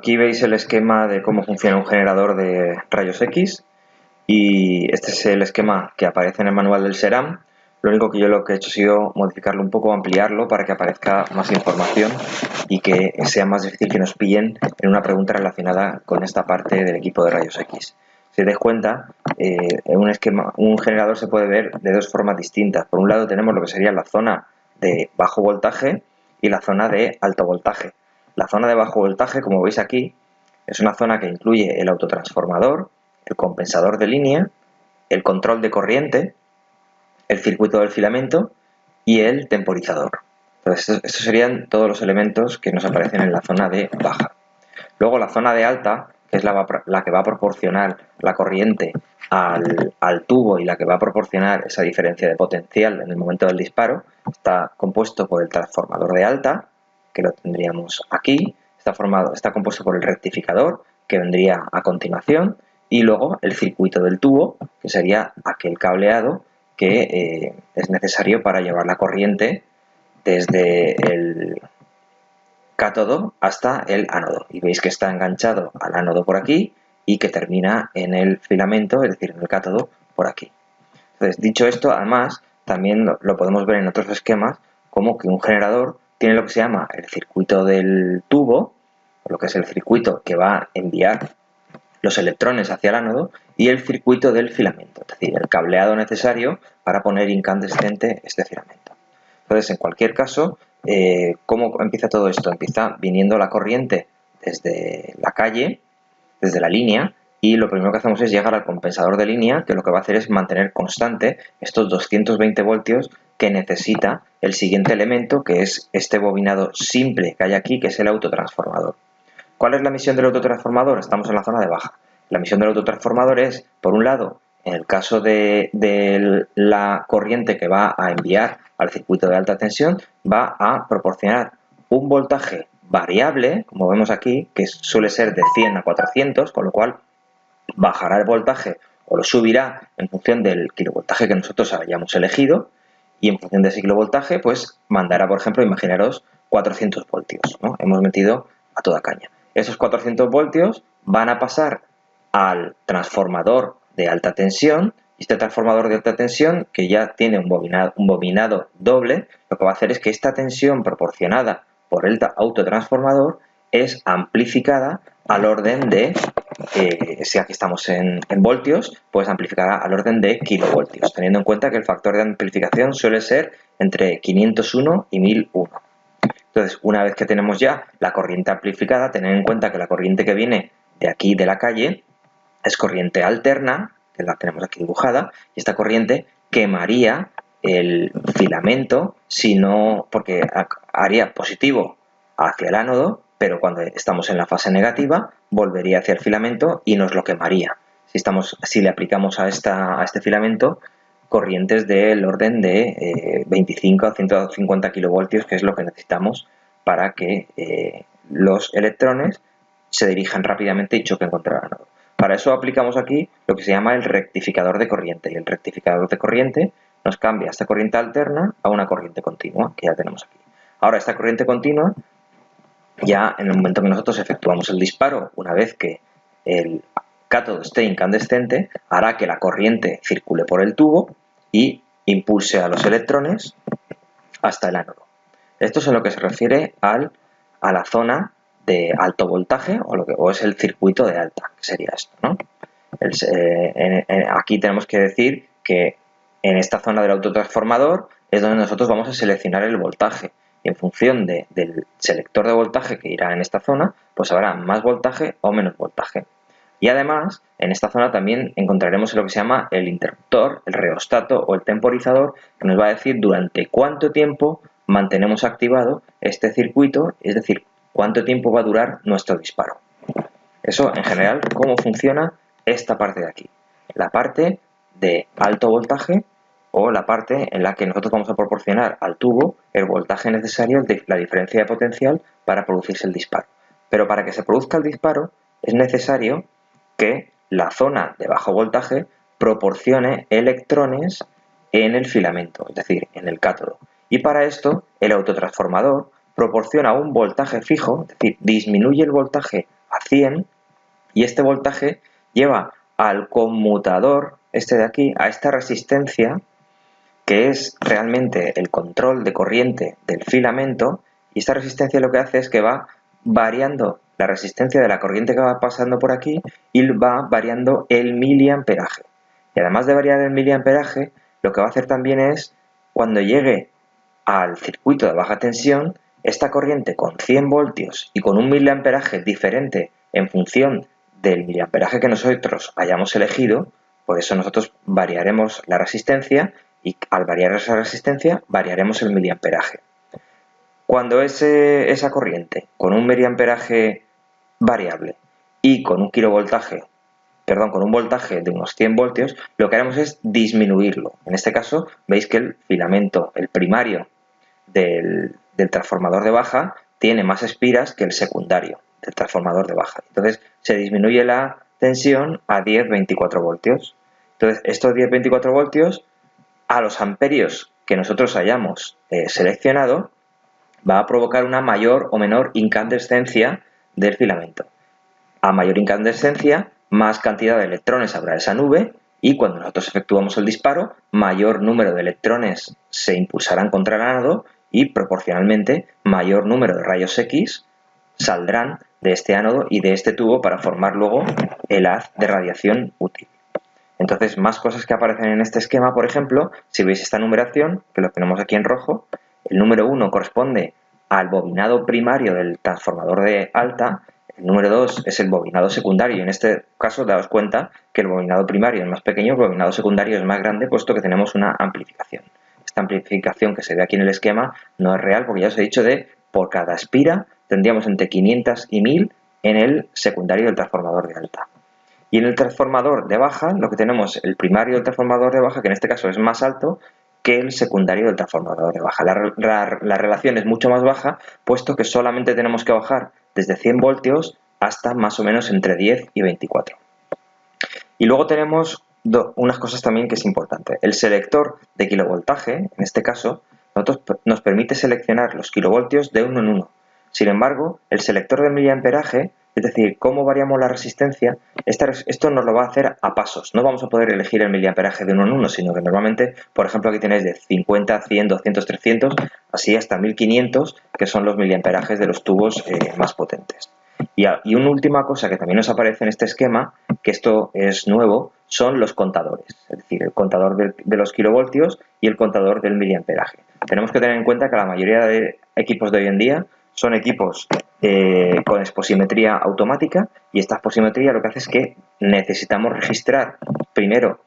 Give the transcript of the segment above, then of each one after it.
Aquí veis el esquema de cómo funciona un generador de rayos X y este es el esquema que aparece en el manual del SERAM. Lo único que yo lo que he hecho ha sido modificarlo un poco, ampliarlo para que aparezca más información y que sea más difícil que nos pillen en una pregunta relacionada con esta parte del equipo de rayos X. Si os dais cuenta, un generador se puede ver de dos formas distintas. Por un lado tenemos lo que sería la zona de bajo voltaje y la zona de alto voltaje. La zona de bajo voltaje, como veis aquí, es una zona que incluye el autotransformador, el compensador de línea, el control de corriente, el circuito del filamento y el temporizador. Entonces, estos serían todos los elementos que nos aparecen en la zona de baja. Luego la zona de alta, que es la que va a proporcionar la corriente al tubo y la que va a proporcionar esa diferencia de potencial en el momento del disparo, está compuesto por el transformador de alta, que lo tendríamos aquí, está compuesto por el rectificador, que vendría a continuación, y luego el circuito del tubo, que sería aquel cableado que es necesario para llevar la corriente desde el cátodo hasta el ánodo. Y veis que está enganchado al ánodo por aquí y que termina en el filamento, es decir, en el cátodo por aquí. Entonces, dicho esto, además, también lo podemos ver en otros esquemas, como que un generador tiene lo que se llama el circuito del tubo, lo que es el circuito que va a enviar los electrones hacia el ánodo, y el circuito del filamento, es decir, el cableado necesario para poner incandescente este filamento. Entonces, en cualquier caso, ¿cómo empieza todo esto? Empieza viniendo la corriente desde la calle, desde la línea, y lo primero que hacemos es llegar al compensador de línea, que lo que va a hacer es mantener constante estos 220 voltios que necesita el siguiente elemento, que es este bobinado simple que hay aquí, que es el autotransformador. ¿Cuál es la misión del autotransformador? Estamos en la zona de baja. La misión del autotransformador es, por un lado, en el caso de la corriente que va a enviar al circuito de alta tensión, va a proporcionar un voltaje variable, como vemos aquí, que suele ser de 100 a 400, con lo cual bajará el voltaje o lo subirá en función del kilovoltaje que nosotros hayamos elegido, y en función de ese kilovoltaje, pues mandará, por ejemplo, imaginaros 400 voltios, ¿no? Hemos metido a toda caña. Esos 400 voltios van a pasar al transformador de alta tensión, y este transformador de alta tensión, que ya tiene un bobinado doble, lo que va a hacer es que esta tensión proporcionada por el autotransformador es amplificada al orden de, si aquí estamos en voltios, pues amplificará al orden de kilovoltios, teniendo en cuenta que el factor de amplificación suele ser entre 501 y 1001. Entonces, una vez que tenemos ya la corriente amplificada, tened en cuenta que la corriente que viene de aquí de la calle es corriente alterna, que la tenemos aquí dibujada, y esta corriente quemaría el filamento, porque haría positivo hacia el ánodo, pero cuando estamos en la fase negativa volvería hacia el filamento y nos lo quemaría. Si le aplicamos a este filamento corrientes del orden de 25 a 150 kilovoltios, que es lo que necesitamos para que los electrones se dirijan rápidamente y choquen contra el ánodo. Para eso aplicamos aquí lo que se llama el rectificador de corriente, y el rectificador de corriente nos cambia esta corriente alterna a una corriente continua, que ya tenemos aquí. Ahora, esta corriente continua, ya en el momento que nosotros efectuamos el disparo, una vez que el cátodo esté incandescente, hará que la corriente circule por el tubo y impulse a los electrones hasta el ánodo. Esto es en lo que se refiere a la zona de alto voltaje, o es el circuito de alta, que sería esto, ¿no? Aquí tenemos que decir que en esta zona del autotransformador es donde nosotros vamos a seleccionar el voltaje, y en función del selector de voltaje que irá en esta zona, pues habrá más voltaje o menos voltaje. Y además, en esta zona también encontraremos lo que se llama el interruptor, el reostato o el temporizador, que nos va a decir durante cuánto tiempo mantenemos activado este circuito, es decir, cuánto tiempo va a durar nuestro disparo. Eso, en general, cómo funciona esta parte de aquí. La parte de alto voltaje, o la parte en la que nosotros vamos a proporcionar al tubo el voltaje necesario, la diferencia de potencial para producirse el disparo. Pero para que se produzca el disparo es necesario que la zona de bajo voltaje proporcione electrones en el filamento, es decir, en el cátodo. Y para esto, el autotransformador proporciona un voltaje fijo, es decir, disminuye el voltaje a 100 y este voltaje lleva al conmutador, este de aquí, a esta resistencia que es realmente el control de corriente del filamento, y esta resistencia lo que hace es que va variando la resistencia de la corriente que va pasando por aquí y va variando el miliamperaje. Y además de variar el miliamperaje, lo que va a hacer también es, cuando llegue al circuito de baja tensión, esta corriente con 100 voltios y con un miliamperaje diferente en función del miliamperaje que nosotros hayamos elegido, por eso nosotros variaremos la resistencia y al variar esa resistencia variaremos el miliamperaje. Cuando esa corriente con un miliamperaje variable y con un con un voltaje de unos 100 voltios, lo que haremos es disminuirlo. En este caso, veis que el filamento, el primario del transformador de baja, tiene más espiras que el secundario del transformador de baja. Entonces, se disminuye la tensión a 10-24 voltios. Entonces, estos 10-24 voltios, a los amperios que nosotros hayamos seleccionado, va a provocar una mayor o menor incandescencia del filamento. A mayor incandescencia, más cantidad de electrones habrá esa nube y cuando nosotros efectuamos el disparo, mayor número de electrones se impulsarán contra el ánodo y proporcionalmente mayor número de rayos X saldrán de este ánodo y de este tubo para formar luego el haz de radiación útil. Entonces, más cosas que aparecen en este esquema, por ejemplo, si veis esta numeración, que lo tenemos aquí en rojo, el número 1 corresponde al bobinado primario del transformador de alta, el número 2 es el bobinado secundario, y en este caso daos cuenta que el bobinado primario es más pequeño, el bobinado secundario es más grande, puesto que tenemos una amplificación. Esta amplificación que se ve aquí en el esquema no es real, porque ya os he dicho por cada espira tendríamos entre 500 y 1000 en el secundario del transformador de alta. Y en el transformador de baja, lo que tenemos el primario del transformador de baja, que en este caso es más alto que el secundario del transformador de baja. La relación es mucho más baja, puesto que solamente tenemos que bajar desde 100 voltios hasta más o menos entre 10 y 24. Y luego tenemos unas cosas también que es importante. El selector de kilovoltaje, en este caso, nos permite seleccionar los kilovoltios de uno en uno. Sin embargo, el selector de miliamperaje, es decir, cómo variamos la resistencia, esto nos lo va a hacer a pasos. No vamos a poder elegir el miliamperaje de uno en uno, sino que normalmente, por ejemplo, aquí tenéis de 50, 100, 200, 300, así hasta 1500, que son los miliamperajes de los tubos más potentes. Y una última cosa que también nos aparece en este esquema, que esto es nuevo, son los contadores, es decir, el contador de los kilovoltios y el contador del miliamperaje. Tenemos que tener en cuenta que la mayoría de equipos de hoy en día son equipos con exposimetría automática, y esta exposimetría lo que hace es que necesitamos registrar primero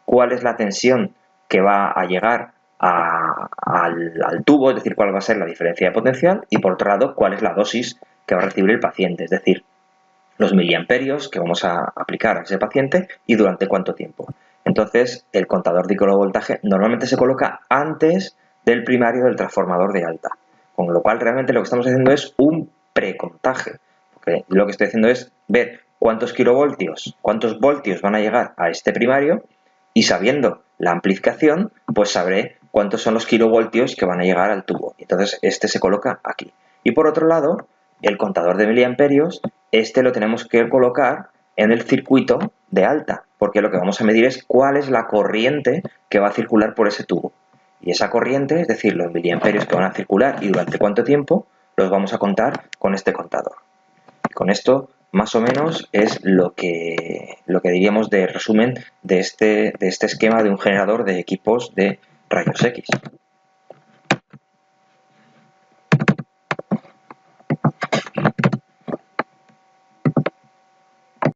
cuál es la tensión que va a llegar al tubo, es decir, cuál va a ser la diferencia de potencial, y por otro lado cuál es la dosis que va a recibir el paciente, es decir, los miliamperios que vamos a aplicar a ese paciente y durante cuánto tiempo. Entonces, el contador de kilovoltaje normalmente se coloca antes del primario del transformador de alta, con lo cual realmente lo que estamos haciendo es un precontaje, porque lo que estoy haciendo es ver cuántos kilovoltios, cuántos voltios van a llegar a este primario, y sabiendo la amplificación, pues sabré cuántos son los kilovoltios que van a llegar al tubo. Entonces, este se coloca aquí. Y por otro lado, el contador de miliamperios, este lo tenemos que colocar en el circuito de alta, porque lo que vamos a medir es cuál es la corriente que va a circular por ese tubo. Y esa corriente, es decir, los miliamperios que van a circular y durante cuánto tiempo, los vamos a contar con este contador. Y con esto, más o menos, es lo que diríamos de resumen de este esquema de un generador de equipos de rayos X.